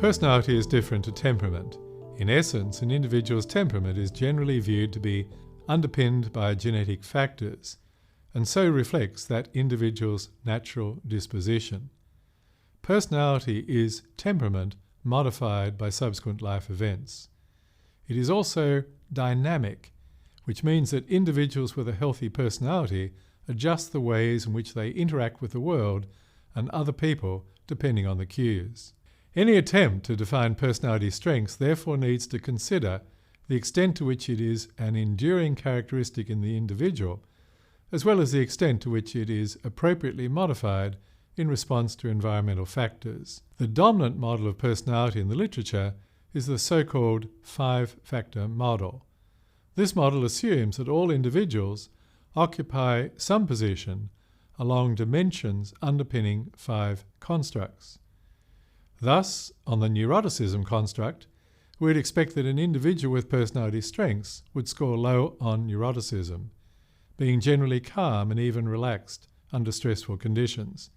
Personality is different to temperament. In essence, an individual's temperament is generally viewed to be underpinned by genetic factors, and so reflects that individual's natural disposition. Personality is temperament modified by subsequent life events. It is also dynamic, which means that individuals with a healthy personality adjust the ways in which they interact with the world and other people depending on the cues. Any attempt to define personality strengths therefore needs to consider the extent to which it is an enduring characteristic in the individual, as well as the extent to which it is appropriately modified in response to environmental factors. The dominant model of personality in the literature is the so-called 5-factor model. This model assumes that all individuals occupy some position along dimensions underpinning 5 constructs. Thus, on the neuroticism construct, we would expect that an individual with personality strengths would score low on neuroticism, being generally calm and even relaxed under stressful conditions.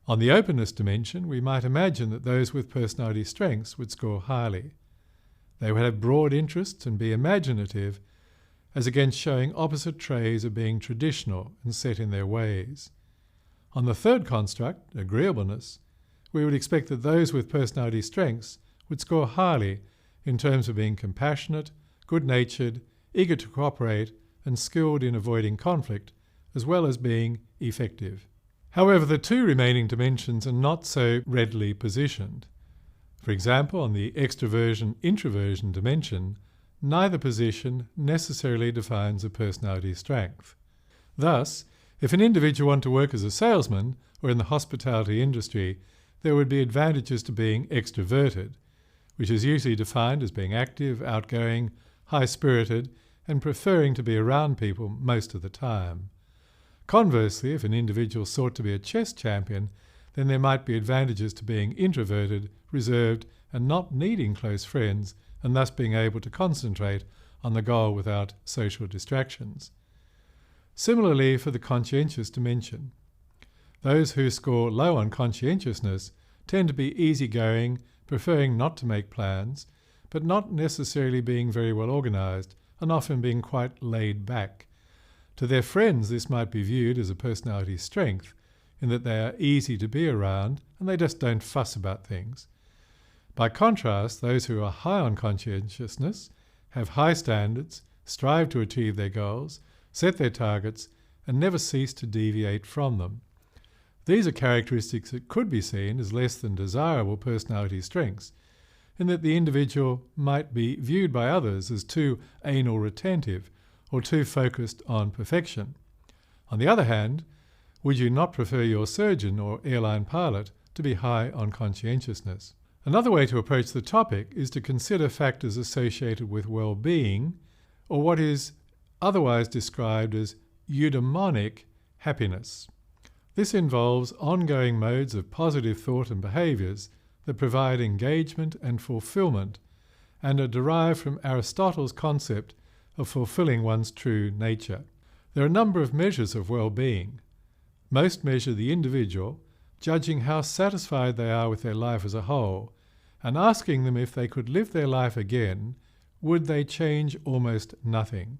On the openness dimension, we might imagine that those with personality strengths would score highly. They would have broad interests and be imaginative, as against showing opposite traits of being traditional and set in their ways. On the third construct, agreeableness, we would expect that those with personality strengths would score highly in terms of being compassionate, good-natured, eager to cooperate, and skilled in avoiding conflict, as well as being effective. However, the 2 remaining dimensions are not so readily positioned. For example, on the extroversion-introversion dimension, neither position necessarily defines a personality strength. Thus, if an individual wanted to work as a salesman or in the hospitality industry, there would be advantages to being extroverted, which is usually defined as being active, outgoing, high-spirited, and preferring to be around people most of the time. Conversely, if an individual sought to be a chess champion, then there might be advantages to being introverted, reserved, and not needing close friends, and thus being able to concentrate on the goal without social distractions. Similarly, for the conscientious dimension, those who score low on conscientiousness tend to be easygoing, preferring not to make plans, but not necessarily being very well organised, and often being quite laid back. To their friends, this might be viewed as a personality strength, in that they are easy to be around and they just don't fuss about things. By contrast, those who are high on conscientiousness have high standards, strive to achieve their goals, set their targets, and never cease to deviate from them. These are characteristics that could be seen as less than desirable personality strengths, in that the individual might be viewed by others as too anal retentive or too focused on perfection. On the other hand, would you not prefer your surgeon or airline pilot to be high on conscientiousness? Another way to approach the topic is to consider factors associated with well-being, or what is otherwise described as eudaimonic happiness. This involves ongoing modes of positive thought and behaviours that provide engagement and fulfilment, and are derived from Aristotle's concept of fulfilling one's true nature. There are a number of measures of well-being. Most measure the individual, judging how satisfied they are with their life as a whole, and asking them if they could live their life again, would they change almost nothing?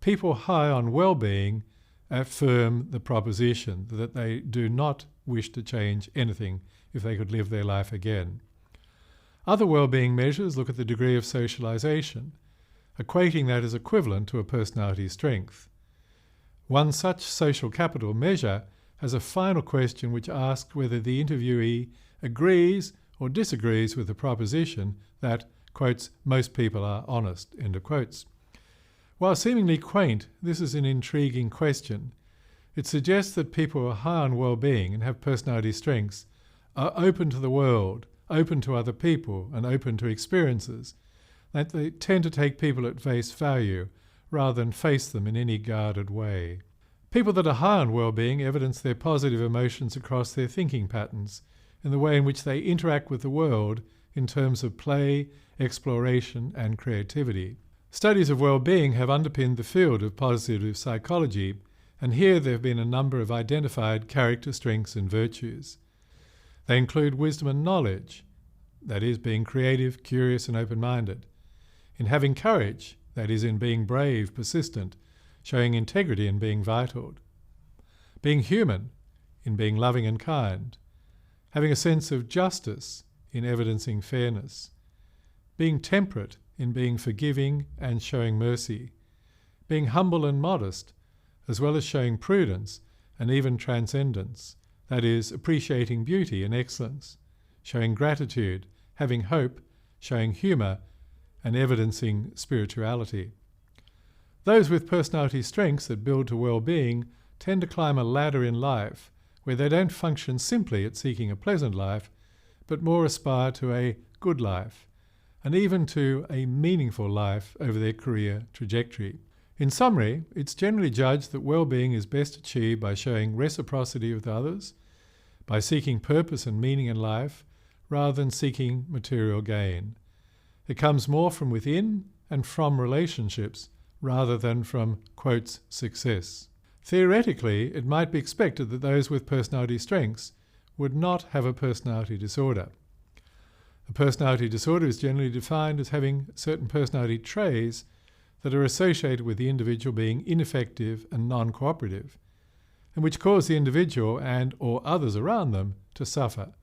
People high on well-being affirm the proposition that they do not wish to change anything if they could live their life again. Other well-being measures look at the degree of socialization, equating that as equivalent to a personality strength. One such social capital measure has a final question which asks whether the interviewee agrees or disagrees with the proposition that, quotes, most people are honest, end of quotes. While seemingly quaint, this is an intriguing question. It suggests that people who are high on well-being and have personality strengths are open to the world, open to other people, and open to experiences, that they tend to take people at face value rather than face them in any guarded way. People that are high on well-being evidence their positive emotions across their thinking patterns, in the way in which they interact with the world in terms of play, exploration, and creativity. Studies of well-being have underpinned the field of positive psychology, and here there have been a number of identified character strengths and virtues. They include wisdom and knowledge, that is, being creative, curious and open-minded. In having courage, that is, in being brave, persistent, showing integrity and being vital. Being human, in being loving and kind. Having a sense of justice, in evidencing fairness. Being temperate, in being forgiving and showing mercy. Being humble and modest, as well as showing prudence and even transcendence, that is, appreciating beauty and excellence, showing gratitude, having hope, showing humour, and evidencing spirituality. Those with personality strengths that build to well-being tend to climb a ladder in life where they don't function simply at seeking a pleasant life, but more aspire to a good life, and even to a meaningful life over their career trajectory. In summary, it's generally judged that well-being is best achieved by showing reciprocity with others, by seeking purpose and meaning in life, rather than seeking material gain. It comes more from within and from relationships, rather than from, quotes, success. Theoretically, it might be expected that those with personality strengths would not have a personality disorder. A personality disorder is generally defined as having certain personality traits that are associated with the individual being ineffective and non-cooperative, and which cause the individual and or others around them to suffer.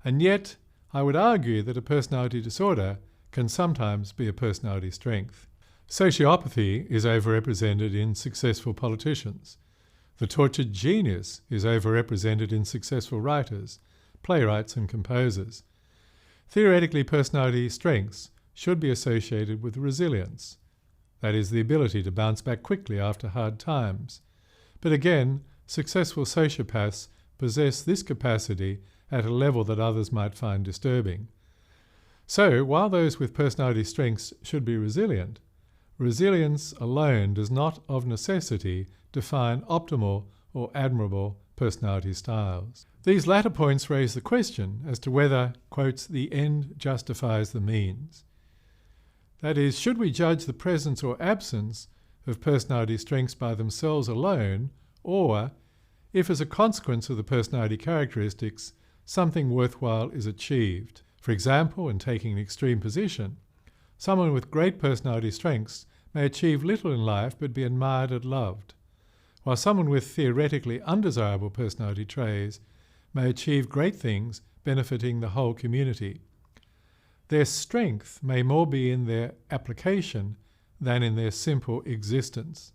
And yet, I would argue that a personality disorder can sometimes be a personality strength. Sociopathy is overrepresented in successful politicians. The tortured genius is overrepresented in successful writers, playwrights and composers. Theoretically, personality strengths should be associated with resilience, that is, the ability to bounce back quickly after hard times. But again, successful sociopaths possess this capacity at a level that others might find disturbing. So, while those with personality strengths should be resilient, resilience alone does not of necessity define optimal or admirable personality styles. These latter points raise the question as to whether, quotes, the end justifies the means. That is, should we judge the presence or absence of personality strengths by themselves alone, or, if as a consequence of the personality characteristics, something worthwhile is achieved? For example, in taking an extreme position, someone with great personality strengths may achieve little in life but be admired and loved, while someone with theoretically undesirable personality traits may achieve great things benefiting the whole community. Their strength may more be in their application than in their simple existence.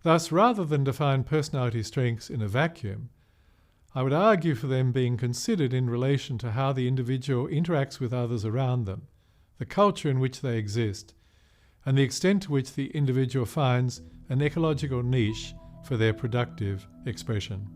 Thus, rather than define personality strengths in a vacuum, I would argue for them being considered in relation to how the individual interacts with others around them, the culture in which they exist, and the extent to which the individual finds an ecological niche for their productive expression.